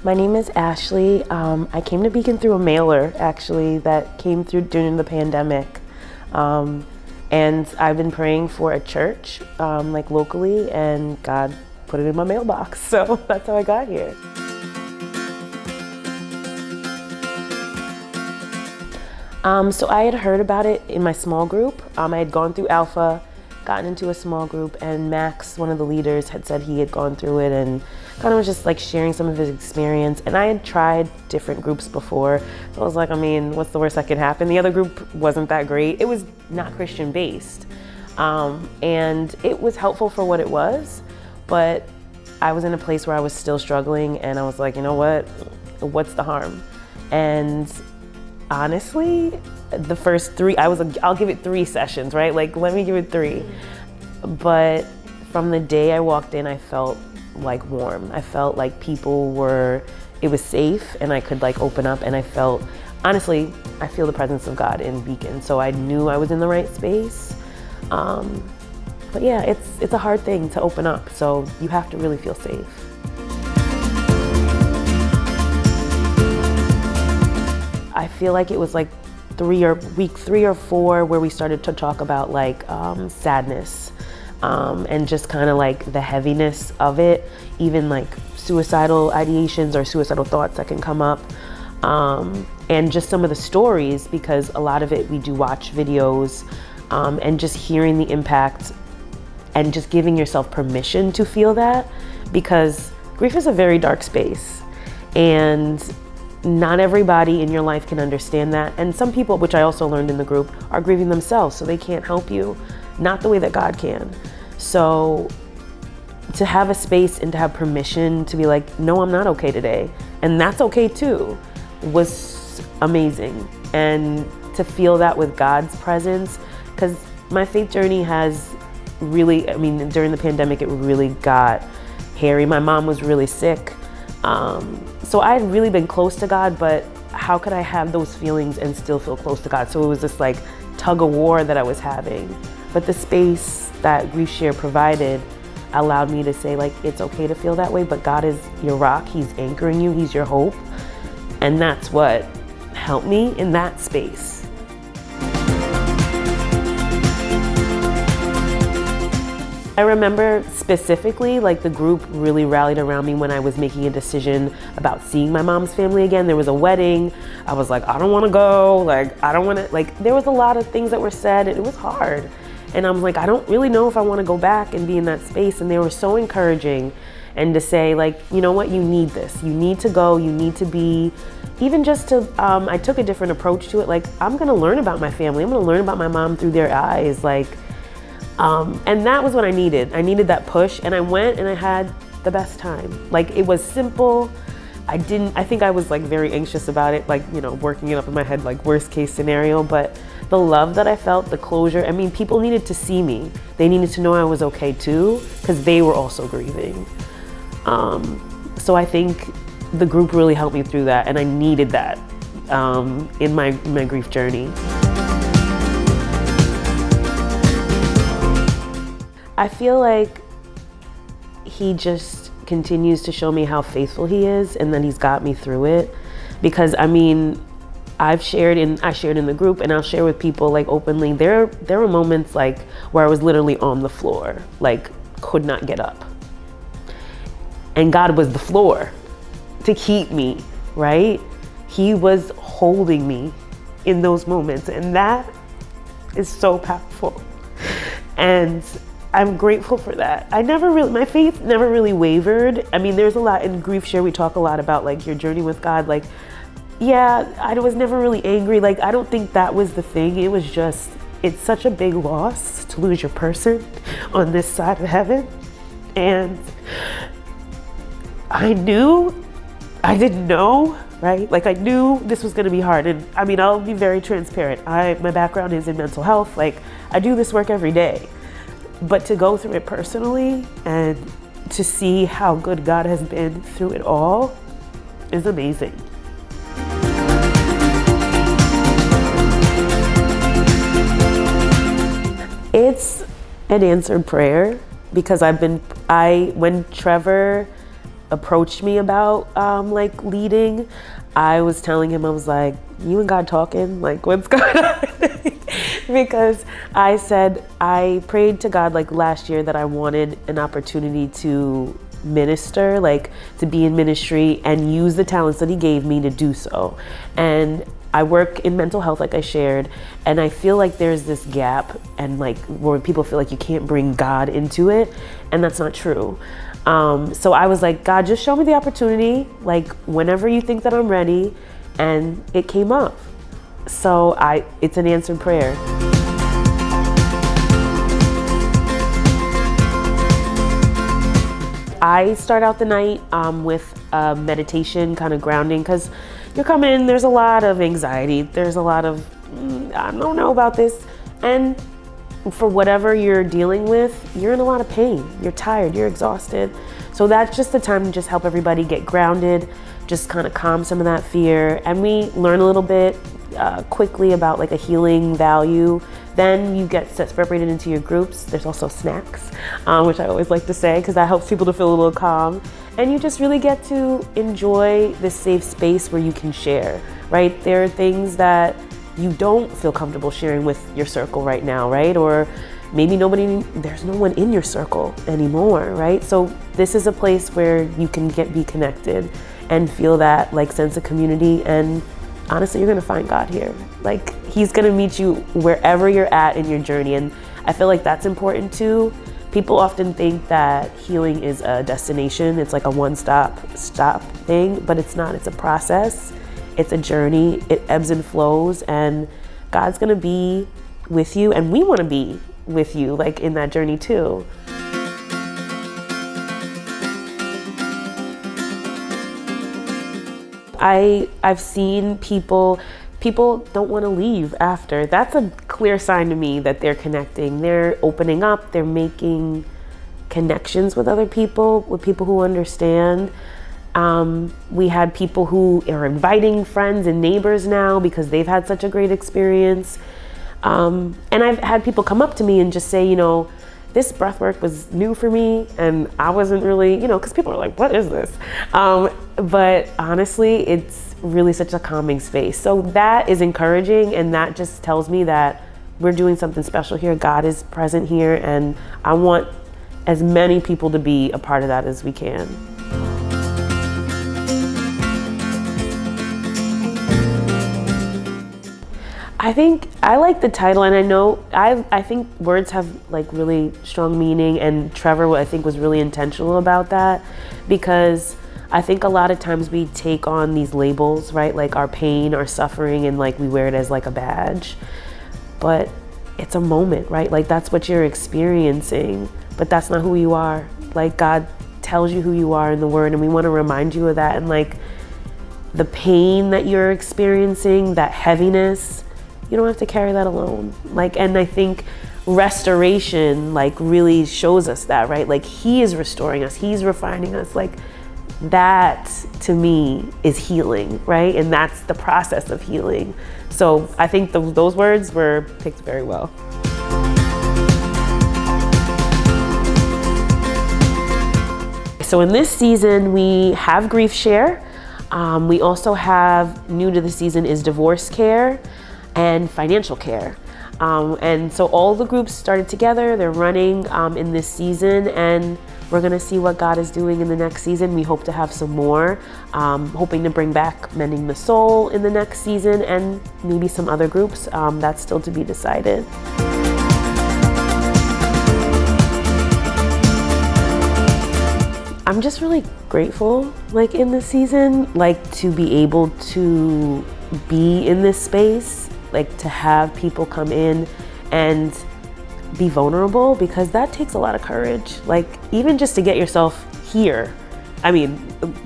My name is Ashley. I came to Beacon through a mailer, actually, that came through during the pandemic. And I've been praying for a church, like locally, and God put it in my mailbox. So that's how I got here. So I had heard about it in my small group. I had gone through Alpha, gotten into a small group, and Max, one of the leaders, had said he had gone through it and kind of was just like sharing some of his experience. And I had tried different groups before, so I was like, I mean, what's the worst that could happen? The other group wasn't that great. It was not Christian based, and it was helpful for what it was, but I was in a place where I was still struggling, and I was like, you know what? What's the harm? And honestly, the first three, I'll give it 3 sessions, right? Like, let me give it 3. But from the day I walked in, I felt like warm. I felt like it was safe and I could like open up, and I felt, honestly, I feel the presence of God in Beacon. So I knew I was in the right space. But yeah, it's a hard thing to open up. So you have to really feel safe. I feel like it was like week 3 or 4 where we started to talk about like sadness and just kind of like the heaviness of it, even like suicidal ideations or suicidal thoughts that can come up, and just some of the stories, because a lot of it we do watch videos, and just hearing the impact and just giving yourself permission to feel that, because grief is a very dark space and not everybody in your life can understand that. And some people, which I also learned in the group, are grieving themselves, so they can't help you, not the way that God can. So to have a space and to have permission to be like, no, I'm not okay today, and that's okay too, was amazing. And to feel that with God's presence, because my faith journey has really, I mean, during the pandemic, it really got hairy. My mom was really sick. So I had really been close to God, but how could I have those feelings and still feel close to God? So it was this like tug of war that I was having. But the space that Grief Share provided allowed me to say, like, it's okay to feel that way, but God is your rock. He's anchoring you. He's your hope. And that's what helped me in that space. I remember specifically, like, the group really rallied around me when I was making a decision about seeing my mom's family again. There was a wedding. I was like, I don't want to go. Like, I don't want to, like, there was a lot of things that were said, and it was hard. And I'm like, I don't really know if I want to go back and be in that space. And they were so encouraging, and to say, like, you know what, you need this. You need to go. You need to be, even just to, I took a different approach to it. Like, I'm going to learn about my family. I'm going to learn about my mom through their eyes. Like, and that was what I needed. I needed that push, and I went and I had the best time. Like, it was simple. I think I was like very anxious about it, like, you know, working it up in my head, like worst case scenario, but the love that I felt, the closure, I mean, people needed to see me. They needed to know I was okay too, because they were also grieving. So I think the group really helped me through that, and I needed that in my grief journey. I feel like he just continues to show me how faithful he is, and then he's got me through it. Because I mean, I shared in the group, and I'll share with people like openly, there were moments like where I was literally on the floor, like could not get up. And God was the floor to keep me, right? He was holding me in those moments, and that is so powerful. And I'm grateful for that. My faith never really wavered. I mean, there's a lot in Grief Share, we talk a lot about like your journey with God. Like, yeah, I was never really angry. Like, I don't think that was the thing. It was just, it's such a big loss to lose your person on this side of heaven. And I didn't know, right? Like, I knew this was gonna be hard. And I mean, I'll be very transparent. My background is in mental health. Like, I do this work every day. But to go through it personally and to see how good God has been through it all is amazing. It's an answered prayer, because when Trevor approached me about like leading, I was telling him, I was like, you and God talking? Like, what's going on? Because I said, I prayed to God like last year that I wanted an opportunity to minister, like to be in ministry and use the talents that he gave me to do so. And I work in mental health, like I shared, and I feel like there's this gap and like where people feel like you can't bring God into it, and that's not true. So I was like, God, just show me the opportunity, like whenever you think that I'm ready, and it came up. So it's an answered prayer. I start out the night with meditation, kind of grounding, because you're coming in, there's a lot of anxiety, there's a lot of, I don't know about this, and for whatever you're dealing with, you're in a lot of pain, you're tired, you're exhausted. So that's just the time to just help everybody get grounded, just kind of calm some of that fear, and we learn a little bit quickly about like a healing value. Then you get separated into your groups. There's also snacks, which I always like to say, because that helps people to feel a little calm. And you just really get to enjoy this safe space where you can share, right? There are things that you don't feel comfortable sharing with your circle right now, right? Or maybe there's no one in your circle anymore, right? So this is a place where you can be connected and feel that like sense of community. And honestly, you're gonna find God here. Like, he's gonna meet you wherever you're at in your journey. And I feel like that's important too. People often think that healing is a destination. It's like a one-stop thing, but it's not. It's a process. It's a journey. It ebbs and flows, and God's gonna be with you, and we wanna be with you, like in that journey too. I've seen people don't want to leave after. That's a clear sign to me that they're connecting. They're opening up. They're making connections with other people, with people who understand. We had people who are inviting friends and neighbors now because they've had such a great experience. And I've had people come up to me and just say, this breathwork was new for me, and I wasn't really, because people are like, what is this? But honestly, it's really such a calming space. So that is encouraging, and that just tells me that we're doing something special here. God is present here, and I want as many people to be a part of that as we can. I think I like the title, and I think words have like really strong meaning, and Trevor, I think, was really intentional about that, because I think a lot of times we take on these labels, right? Like our pain, our suffering, and like we wear it as like a badge, but it's a moment, right? Like that's what you're experiencing, but that's not who you are. Like God tells you who you are in the Word, and we want to remind you of that. And like the pain that you're experiencing, that heaviness, you don't have to carry that alone. Like, and I think restoration like really shows us that, right? Like He is restoring us, He's refining us. Like that to me is healing, right? And that's the process of healing. So I think those words were picked very well. So in this season, we have grief share. We also have, new to the season, is divorce care and financial care. And so all the groups started together. They're running in this season, and we're gonna see what God is doing in the next season. We hope to have some more, hoping to bring back Mending the Soul in the next season, and maybe some other groups. That's still to be decided. I'm just really grateful, like in this season, like to be able to be in this space, like to have people come in and be vulnerable, because that takes a lot of courage. Like even just to get yourself here. I mean,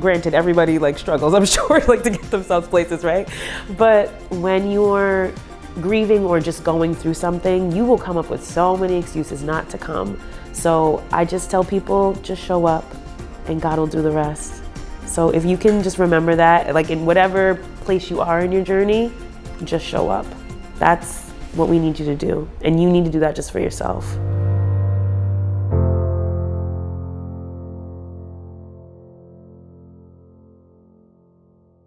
granted, everybody like struggles, I'm sure, like to get themselves places, right? But when you're grieving or just going through something, you will come up with so many excuses not to come. So I just tell people, just show up and God will do the rest. So if you can just remember that, like in whatever place you are in your journey, just show up. That's what we need you to do. And you need to do that just for yourself.